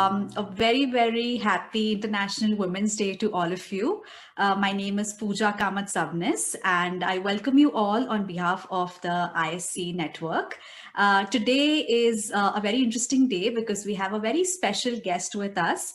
A very, very happy International Women's Day to all of you. My name is Pooja Kamat Sabnis, and I welcome you all on behalf of the ISC network. Today is a very interesting day because we have a very special guest with us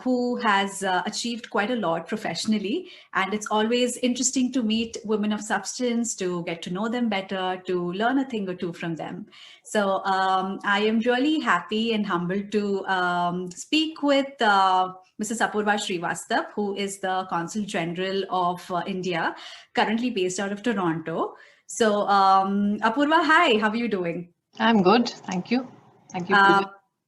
who has achieved quite a lot professionally. And it's always interesting to meet women of substance, to get to know them better, to learn a thing or two from them. So I am really happy and humbled to speak with Mrs. Apoorva Srivastava, who is the Consul General of India, currently based out of Toronto. So Apoorva, hi, how are you doing? I'm good, thank you. Thank you.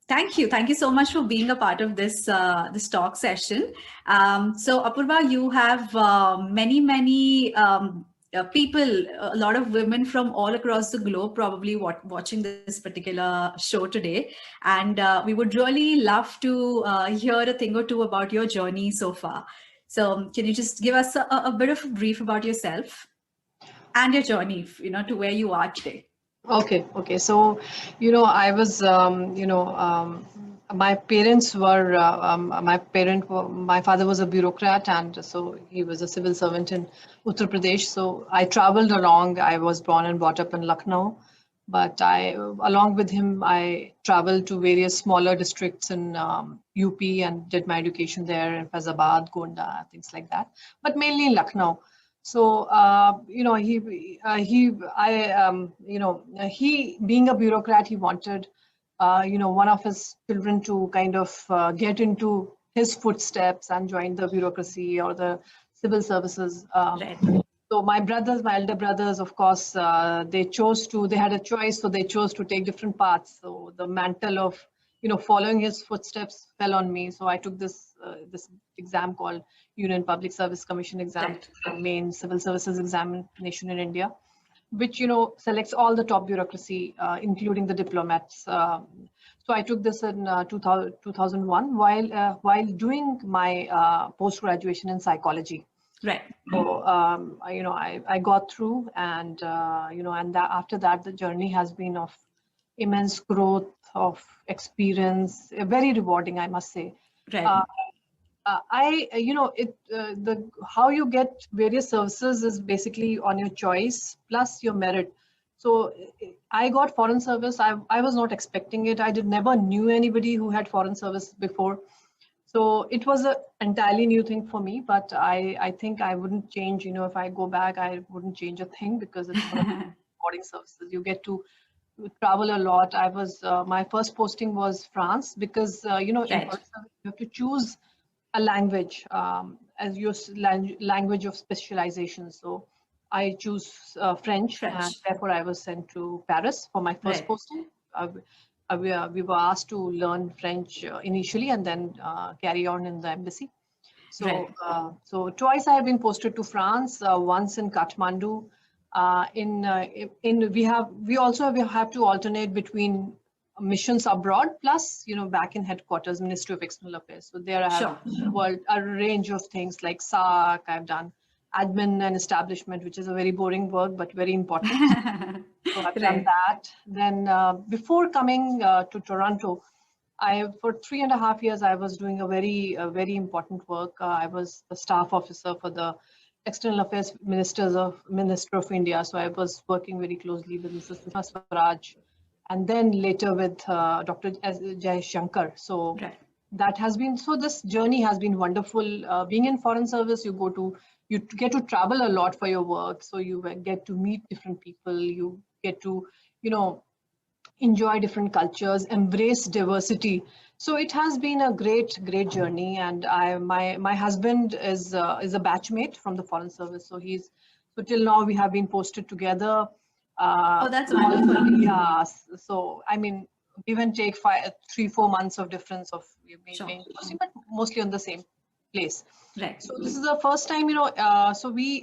Thank you. Thank you so much for being a part of this this talk session. So Apoorva, you have many people, a lot of women from all across the globe probably watching this particular show today. And we would really love to hear a thing or two about your journey so far. So can you just give us a bit of a brief about yourself and your journey, to where you are today? Okay. So, I was, my parents were, my father was a bureaucrat, and so he was a civil servant in Uttar Pradesh. So I traveled along. I was born and brought up in Lucknow, but along with him, I traveled to various smaller districts in UP and did my education there in Faizabad, Gonda, things like that, but mainly in Lucknow. So, he being a bureaucrat, he wanted, one of his children to kind of get into his footsteps and join the bureaucracy or the civil services. Right. So my elder brothers, of course, they had a choice, so they chose to take different paths. So the mantle of, following his footsteps fell on me. So I took this exam called Union Public Service Commission exam, Right. the main civil services examination in India, which, selects all the top bureaucracy, including the diplomats. So I took this in 2001 while doing my post-graduation in psychology. Right. So, I got through, and, after that, the journey has been of immense growth, of experience, very rewarding, I must say. Right. How you get various services is basically on your choice plus your merit. So I got foreign service. I was not expecting it. I never knew anybody who had foreign service before. So it was an entirely new thing for me, but I think I wouldn't change, if I go back, I wouldn't change a thing because it's one of the rewarding services. You get to travel a lot. My first posting was France because, Right. in foreign service, you have to choose a language as your language of specialization. So I choose French, and therefore I was sent to Paris for my first Right. posting. We were asked to learn French initially and then carry on in the embassy. So, Right. so twice I have been posted to France. Once in Kathmandu. We also have to alternate between missions abroad plus back in headquarters, Ministry of External Affairs. So there I have a range of things like SAC. I've done admin and establishment, which is a very boring work but very important. So I've done that. Then before coming to Toronto, for 3.5 years I was doing a very important work. I was the staff officer for the External Affairs Minister of India. So I was working very closely with Mrs. Sushma Swaraj, and then later with Dr. Jai Shankar. So this journey has been wonderful. Being in foreign service, you get to travel a lot for your work. So you get to meet different people. You get to, enjoy different cultures, embrace diversity. So it has been a great journey. And my husband is a batchmate from the foreign service. So till now we have been posted together. Oh, that's wonderful. Yeah. So I mean, give and take 3-4 months of difference of being posted, but mostly on the same place. Right. So this is the first time, so we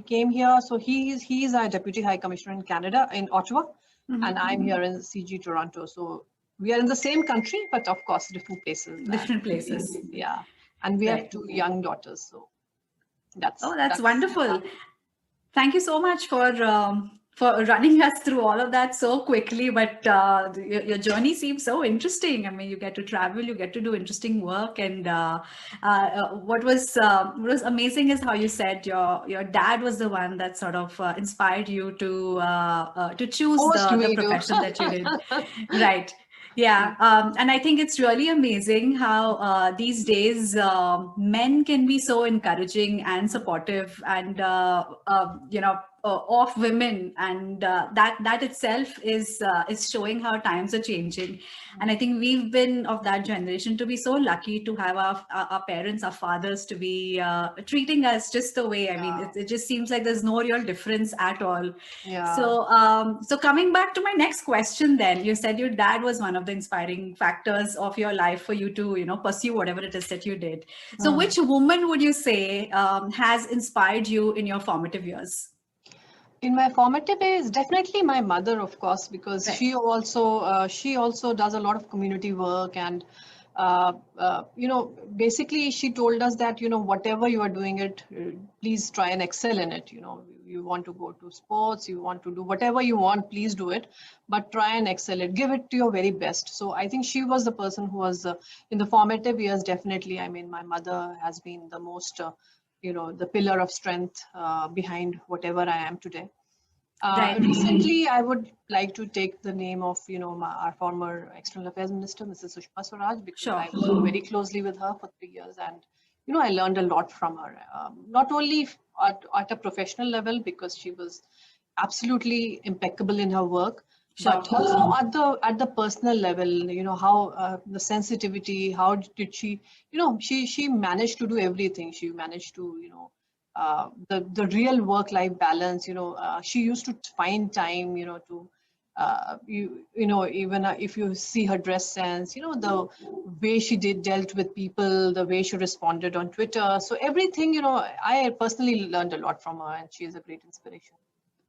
came here. So he is our Deputy High Commissioner in Canada, in Ottawa, and I'm here in CG Toronto. So we are in the same country, but of course different places. Different places. Yeah, and we have 2 young daughters. So that's wonderful. Thank you so much for for running us through all of that so quickly. But your journey seems so interesting. I mean, you get to travel, you get to do interesting work, and what was amazing is how you said your dad was the one that sort of inspired you to choose Forced the me to. profession that you did, right? Yeah, and I think it's really amazing how these days men can be so encouraging and supportive, and of women, and that itself is showing how times are changing. And I think we've been of that generation to be so lucky to have our parents, our fathers, to be treating us just the way. I mean, it just seems like there's no real difference at all. Yeah. So coming back to my next question, then you said your dad was one of the inspiring factors of your life for you to, pursue whatever it is that you did. So which woman would you say has inspired you in your formative years? In my formative days, definitely my mother, of course, because Right. she also does a lot of community work, and basically she told us that whatever you are doing it, please try and excel in it. You want to go to sports, you want to do whatever you want, please do it, but try and excel it. Give it to your very best. So I think she was the person who was in the formative years. Definitely, I mean, my mother has been the most. The pillar of strength behind whatever I am today. Right. Recently, I would like to take the name of our former External Affairs Minister, Mrs. Sushma Swaraj, because Sure. I worked very closely with her for 3 years, and I learned a lot from her. Not only at a professional level, because she was absolutely impeccable in her work, Sure. but also at the personal level. How the sensitivity. How did she? She managed to do everything. She managed to the real work-life balance. She used to find time. To even if you see her dress sense, the way she dealt with people, the way she responded on Twitter. So everything, I personally learned a lot from her, and she is a great inspiration.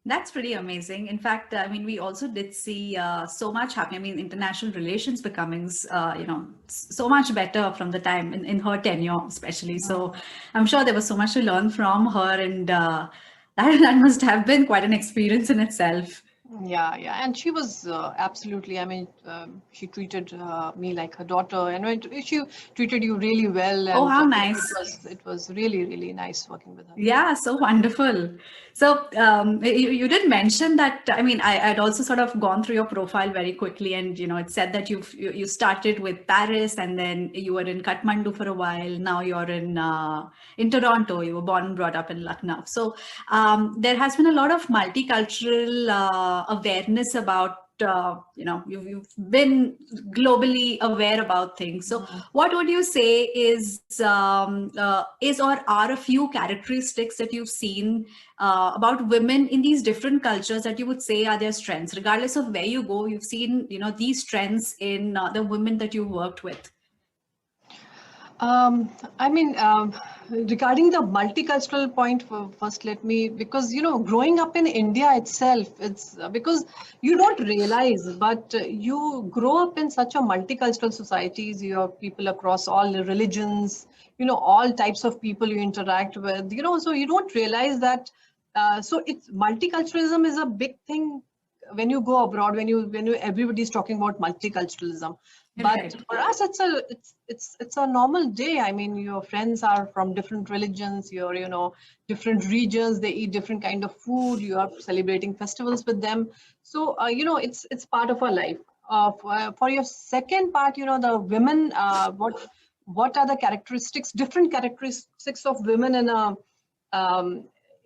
That's pretty amazing. In fact, I mean, we also did see so much happening. I mean, international relations becoming, so much better from the time in her tenure, especially. So I'm sure there was so much to learn from her, and that must have been quite an experience in itself. Yeah, and she was absolutely. I mean, she treated me like her daughter, and she treated you really well, Oh, and how it nice. was it was really really nice working with her. Yeah, so wonderful. So you did mention that. I mean, I'd also sort of gone through your profile very quickly, and it said that you started with Paris, and then you were in Kathmandu for a while. Now you're in Toronto. You were born and brought up in Lucknow. So there has been a lot of multicultural awareness about. You've been globally aware about things. So what would you say is or are a few characteristics that you've seen about women in these different cultures that you would say are their strengths, regardless of where you go? You've seen these strengths in the women that you've worked with. I mean, regarding the multicultural point, first let me, because growing up in India itself, it's because you don't realize, but you grow up in such a multicultural societies. You have people across all the religions, all types of people you interact with, so you don't realize that. So it's multiculturalism is a big thing when you go abroad, when everybody's talking about multiculturalism. But Right. for us, it's a normal day. I mean, your friends are from different religions, you're different regions, they eat different kind of food, you are celebrating festivals with them. So it's part of our life. For your second part, the women, what are the characteristics, different characteristics of women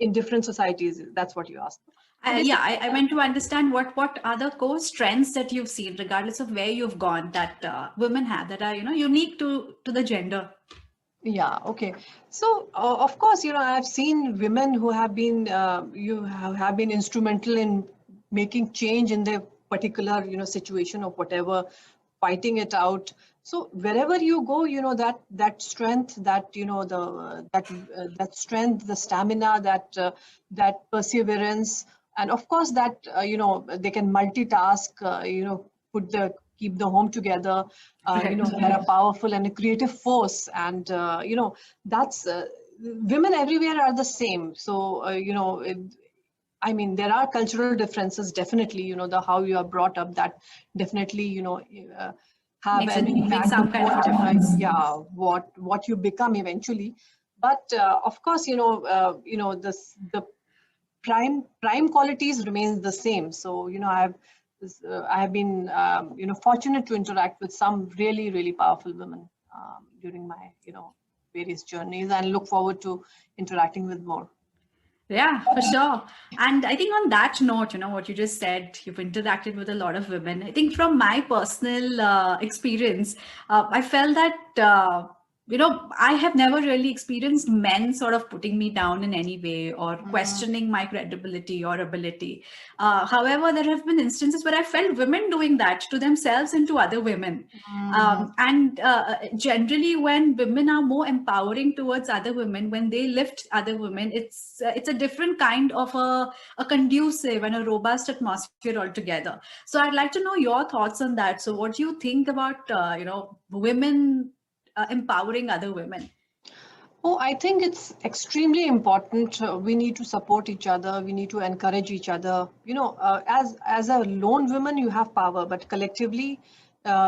in different societies? That's what you asked. So Yeah, basically, I meant to understand what are the core strengths that you've seen, regardless of where you've gone, that women have that are unique to the gender. yeah, okay. So of course, I've seen women who have been have been instrumental in making change in their particular situation or whatever, fighting it out. So wherever you go, that strength, that that strength, the stamina, that perseverance, and of course that they can multitask. Put the keep the home together. Right. They're a powerful and a creative force, and that's women everywhere are the same. So I mean, there are cultural differences, definitely, you know, the how you are brought up, that definitely, you know, have makes an impact some kind of a difference. yeah, what you become eventually. But of course, you know, the prime qualities remains the same. So, you know, I have been, you know, fortunate to interact with some really, really powerful women during my, you know, various journeys, and look forward to interacting with more. Yeah, for sure. And I think on that note, you know, what you just said, you've interacted with a lot of women. I think from my personal experience, I felt that, I have never really experienced men sort of putting me down in any way or questioning my credibility or ability. However, there have been instances where I felt women doing that to themselves and to other women. And generally, when women are more empowering towards other women, when they lift other women, it's a different kind of a conducive and a robust atmosphere altogether. So I'd like to know your thoughts on that. So what do you think about women empowering other women? Oh, I think it's extremely important. We need to support each other. We need to encourage each other. You know, as a lone woman, you have power, but collectively,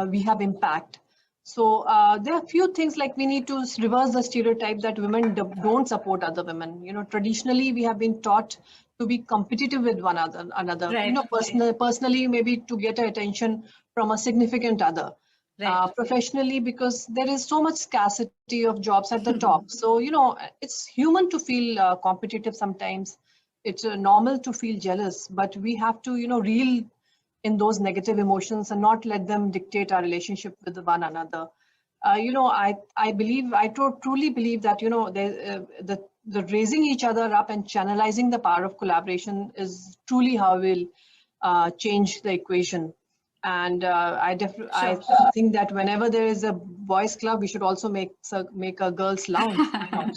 we have impact. So there are few things like we need to reverse the stereotype that women don't support other women. You know, traditionally we have been taught to be competitive with one another. You Right. know, personally, maybe to get attention from a significant other. Right. Professionally, because there is so much scarcity of jobs at the top. So, you know, it's human to feel competitive sometimes. It's normal to feel jealous, but we have to, you know, reel in those negative emotions and not let them dictate our relationship with one another. You know, I believe, truly believe that, you know, the raising each other up and channelizing the power of collaboration is truly how we'll change the equation. And I Sure. think that whenever there is a boys club, we should also make a girls lounge. Why not?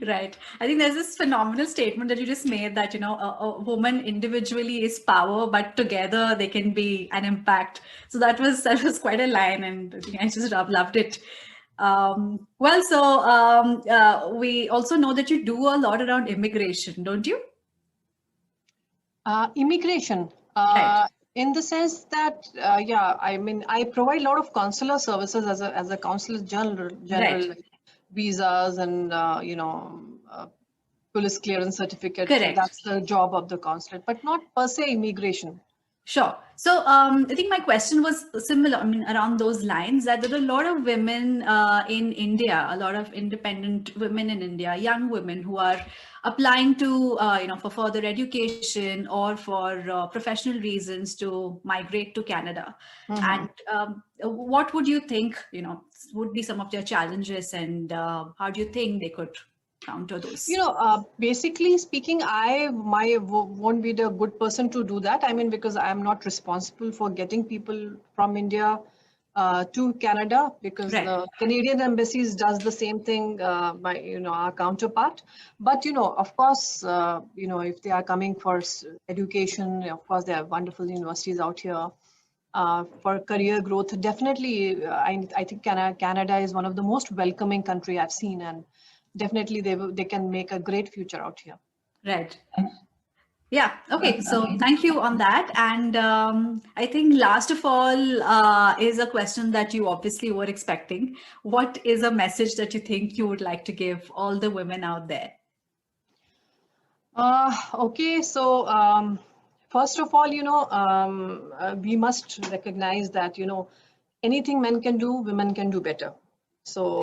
Right. I think there's this phenomenal statement that you just made that, a woman individually is power, but together they can be an impact. So that was quite a line, and I think I just loved it. We also know that you do a lot around immigration, don't you? Immigration, Right. in the sense that, yeah, I mean, I provide a lot of consular services as a consul general, Right. like visas and police clearance certificates. So Correct. that's the job of the consulate, but not per se immigration. Sure. So I think my question was similar, I mean, around those lines, that there are a lot of women in India, a lot of independent women in India, young women who are applying to, for further education or for professional reasons to migrate to Canada. Mhm. And what would you think, would be some of their challenges, and how do you think they could counter those? You know, basically speaking, won't be the good person to do that. I mean, because I am not responsible for getting people from India to Canada, because Right. the Canadian embassies does the same thing by, you know, our counterpart. But, you know, of course, you know, if they are coming for education, of course, there are wonderful universities out here. For career growth, definitely, I think Canada is one of the most welcoming country I've seen, and definitely they can make a great future out here. Right. Yeah. Okay. So thank you on that. And I think last of all is a question that you obviously were expecting. What is a message that you think you would like to give all the women out there? Okay, so first of all, we must recognize that, you know, anything men can do, women can do better. So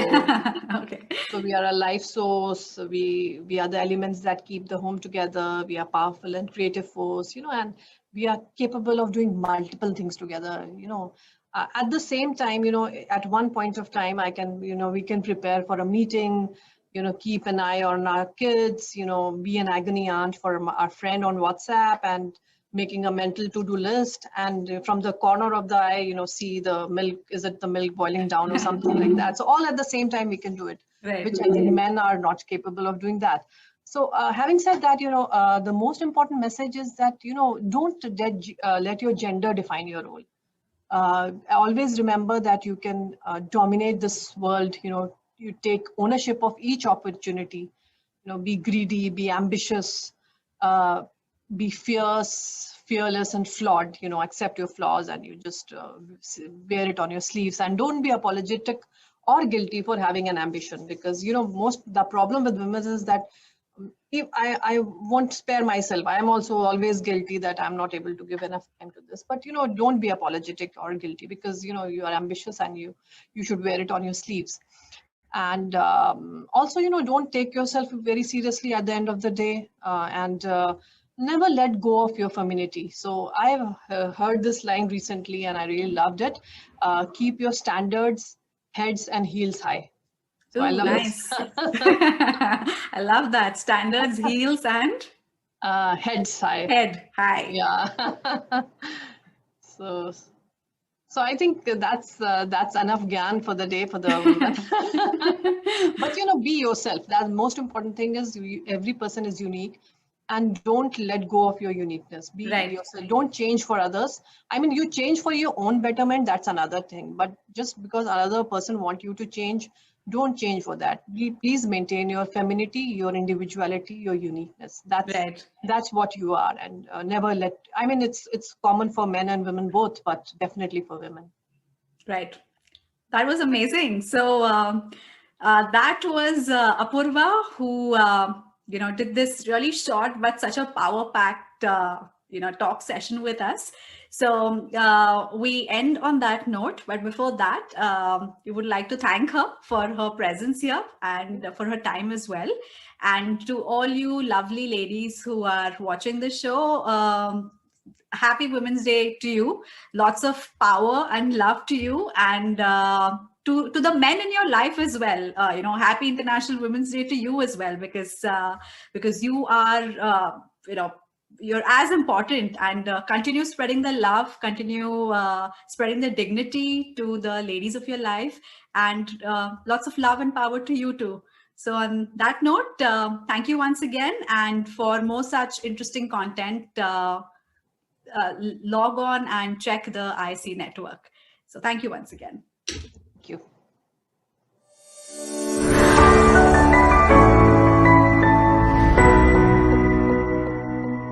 Okay. so we are a life source. We are the elements that keep the home together. We are powerful and creative force, you know, and we are capable of doing multiple things together. You know, at the same time, you know, at one point of time, we can prepare for a meeting. You know, keep an eye on our kids. You know, be an agony aunt for our friend on WhatsApp, and making a mental to-do list, and from the corner of the eye, you know, see the milk, is it the milk boiling down or something like that. So all at the same time we can do it, Right. which I think men are not capable of doing that. So having said that, the most important message is that, you know, don't let your gender define your role. Always remember that you can dominate this world. You know, you take ownership of each opportunity. You know, be greedy, be ambitious, be fierce, fearless, and flawed. Accept your flaws, and you just wear it on your sleeves, and don't be apologetic or guilty for having an ambition, because the problem with women is that if I won't spare myself. I am also always guilty that I'm not able to give enough time to this. But don't be apologetic or guilty, because you are ambitious, and you should wear it on your sleeves. And also, don't take yourself very seriously at the end of the day, and never let go of your femininity. So I've heard this line recently, and I really loved it. Keep your standards, heads, and heels high. So I Ooh, love nice. it. I love that. Standards, heels, and Heads high. head high. Yeah. so so I think that's enough gyan for the day for the women. But be yourself. That most important thing is every person is unique, and don't let go of your uniqueness. Be Right. yourself. Don't change for others. I mean, you change for your own betterment. That's another thing. But just because another person want you to change, don't change for that. Please maintain your femininity, your individuality, your uniqueness. Right. That's what you are, and never let. I mean, it's common for men and women both, but definitely for women. Right. That was amazing. So that was Apoorva, who did this really short but such a power-packed talk session with us. So we end on that note. But before that, we would like to thank her for her presence here and for her time as well. And to all you lovely ladies who are watching the show, happy Women's Day to you. Lots of power and love to you, and to the men in your life as well. Happy International Women's Day to you as well, because you are you're as important, and continue spreading the love, continue spreading the dignity to the ladies of your life, and lots of love and power to you too. So on that note, thank you once again, and for more such interesting content, log on and check the IC network. So thank you once again. Thank you.